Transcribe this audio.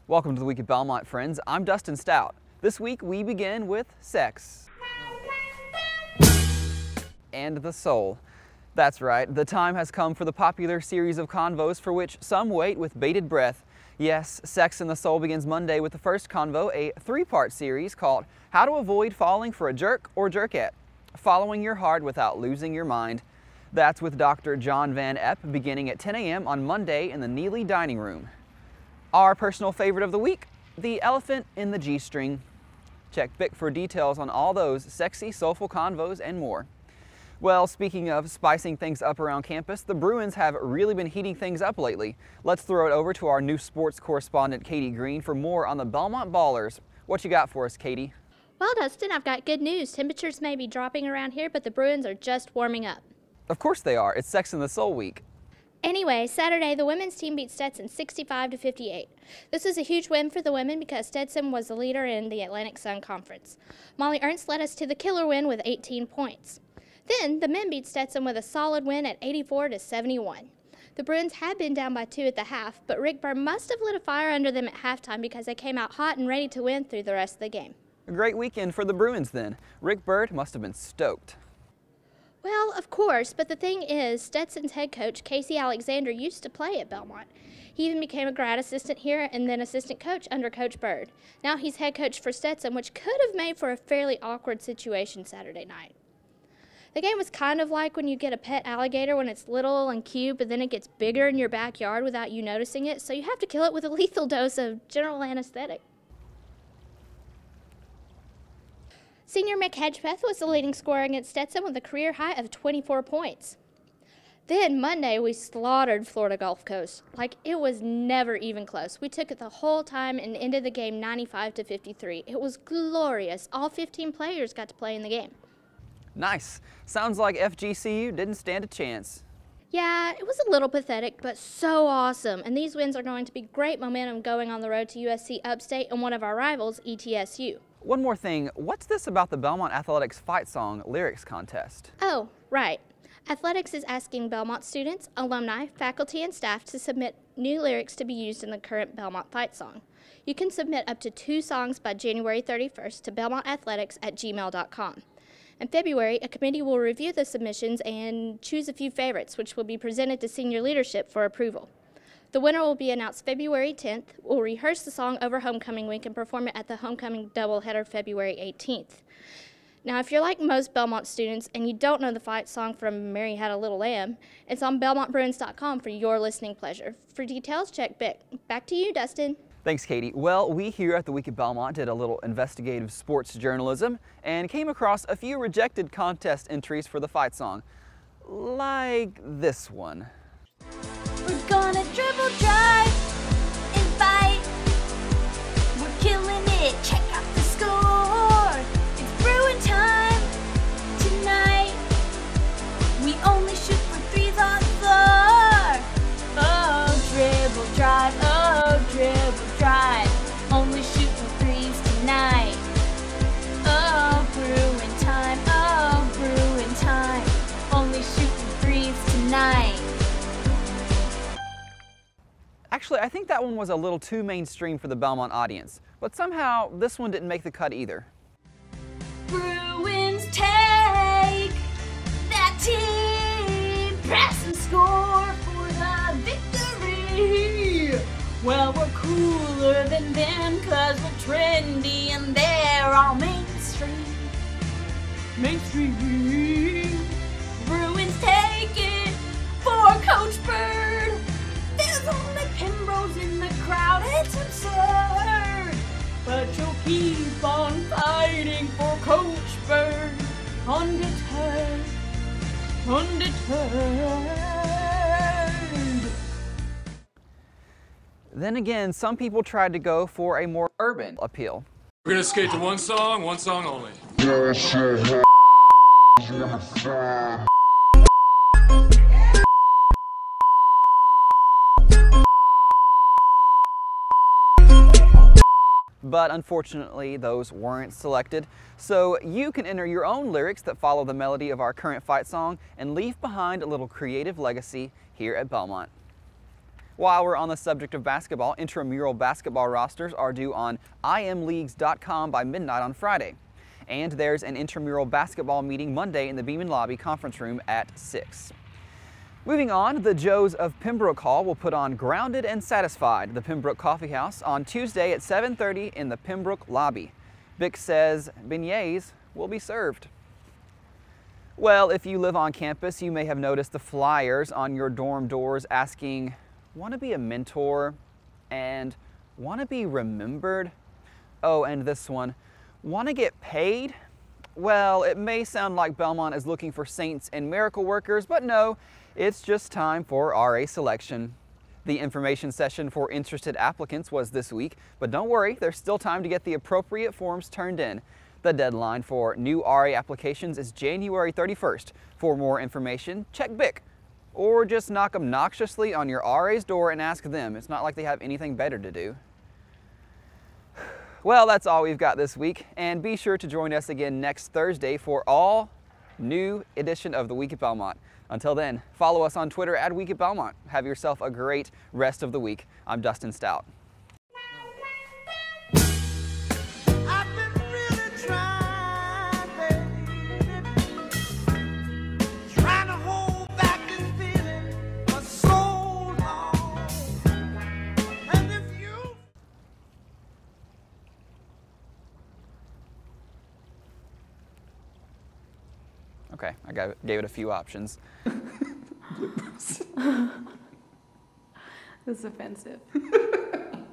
Welcome to the Week at Belmont, friends. I'm Dustin Stout. This week we begin with sex and the soul. That's right, the time has come for the popular series of convos for which some wait with bated breath. Yes, Sex and the Soul begins Monday with the first convo, a three-part series called How to Avoid Falling for a Jerk or Jerkette, Following Your Heart Without Losing Your Mind. That's with Dr. John Van Epp beginning at 10 a.m. on Monday in the Neely Dining Room. Our personal favorite of the week, the elephant in the G-string. Check BIC for details on all those sexy, soulful convos and more. Well, speaking of spicing things up around campus, the Bruins have really been heating things up lately. Let's throw it over to our new sports correspondent, Katie Greene, for more on the Belmont Ballers. What you got for us, Katie? Well, Dustin, I've got good news. Temperatures may be dropping around here, but the Bruins are just warming up. Of course they are. It's Sex and the Soul week. Anyway, Saturday, the women's team beat Stetson 65-58. This was a huge win for the women because Stetson was the leader in the Atlantic Sun Conference. Molly Ernst led us to the killer win with 18 points. Then, the men beat Stetson with a solid win at 84-71. The Bruins had been down by 2 at the half, but Rick Bird must have lit a fire under them at halftime because they came out hot and ready to win through the rest of the game. A great weekend for the Bruins then. Rick Bird must have been stoked. Well, of course, but the thing is, Stetson's head coach, Casey Alexander, used to play at Belmont. He even became a grad assistant here and then assistant coach under Coach Bird. Now he's head coach for Stetson, which could have made for a fairly awkward situation Saturday night. The game was kind of like when you get a pet alligator when it's little and cute, but then it gets bigger in your backyard without you noticing it, so you have to kill it with a lethal dose of general anesthetic. Senior Mick Hedgepeth was the leading scorer against Stetson with a career high of 24 points. Then Monday, we slaughtered Florida Gulf Coast. Like, it was never even close. We took it the whole time and ended the game 95-53. It was glorious. All 15 players got to play in the game. Nice. Sounds like FGCU didn't stand a chance. Yeah, it was a little pathetic, but so awesome. And these wins are going to be great momentum going on the road to USC Upstate and one of our rivals, ETSU. One more thing, what's this about the Belmont Athletics Fight Song Lyrics Contest? Oh, right. Athletics is asking Belmont students, alumni, faculty, and staff to submit new lyrics to be used in the current Belmont Fight Song. You can submit up to 2 songs by January 31st to belmontathletics@gmail.com. In February, a committee will review the submissions and choose a few favorites, which will be presented to senior leadership for approval. The winner will be announced February 10th. We'll rehearse the song over homecoming week and perform it at the homecoming doubleheader February 18th. Now, if you're like most Belmont students and you don't know the fight song from Mary Had a Little Lamb, it's on belmontbruins.com for your listening pleasure. For details, check BIC. Back to you, Dustin. Thanks, Katie. Well, we here at the Week at Belmont did a little investigative sports journalism and came across a few rejected contest entries for the fight song, like this one. We're gonna dribble, drive, and fight. We're killing it, check out the score. It's Bruin time tonight. We only shoot for 3s on the floor. Oh, dribble, drive, oh, dribble, drive. Only shoot for 3s tonight. Oh, Bruin time, oh, Bruin time. Only shoot for 3s tonight. Actually, I think that one was a little too mainstream for the Belmont audience, but somehow this one didn't make the cut either. Bruins take that team, press and score for the victory. Well, we're cooler than them 'cause we're trendy and they're all mainstream. Mainstream. Bruins take it for Coach Bird. There's only Pembrose in the crowd, it's absurd. But you'll keep on fighting for Coach Bird. Undeterred, undeterred. Then again, some people tried to go for a more urban appeal. We're gonna skate to one song only. But unfortunately, those weren't selected. So you can enter your own lyrics that follow the melody of our current fight song and leave behind a little creative legacy here at Belmont. While we're on the subject of basketball, intramural basketball rosters are due on imleagues.com by midnight on Friday. And there's an intramural basketball meeting Monday in the Beeman Lobby conference room at 6. Moving on, the Joes of Pembroke Hall will put on Grounded and Satisfied, the Pembroke Coffee House, on Tuesday at 7:30 in the Pembroke Lobby. Bick says beignets will be served. Well, if you live on campus, you may have noticed the flyers on your dorm doors asking, "Want to be a mentor?" and "Want to be remembered?" Oh, and this one, "Want to get paid?" Well, it may sound like Belmont is looking for saints and miracle workers, but no, it's just time for RA selection. The information session for interested applicants was this week, but don't worry, there's still time to get the appropriate forms turned in. The deadline for new RA applications is January 31st. For more information, check BIC, or just knock obnoxiously on your RA's door and ask them. It's not like they have anything better to do. Well, that's all we've got this week, and be sure to join us again next Thursday for all new edition of the Week at Belmont. Until then, follow us on Twitter at Week at Belmont. Have yourself a great rest of the week. I'm Dustin Stout. Okay, I gave it a few options. This is offensive.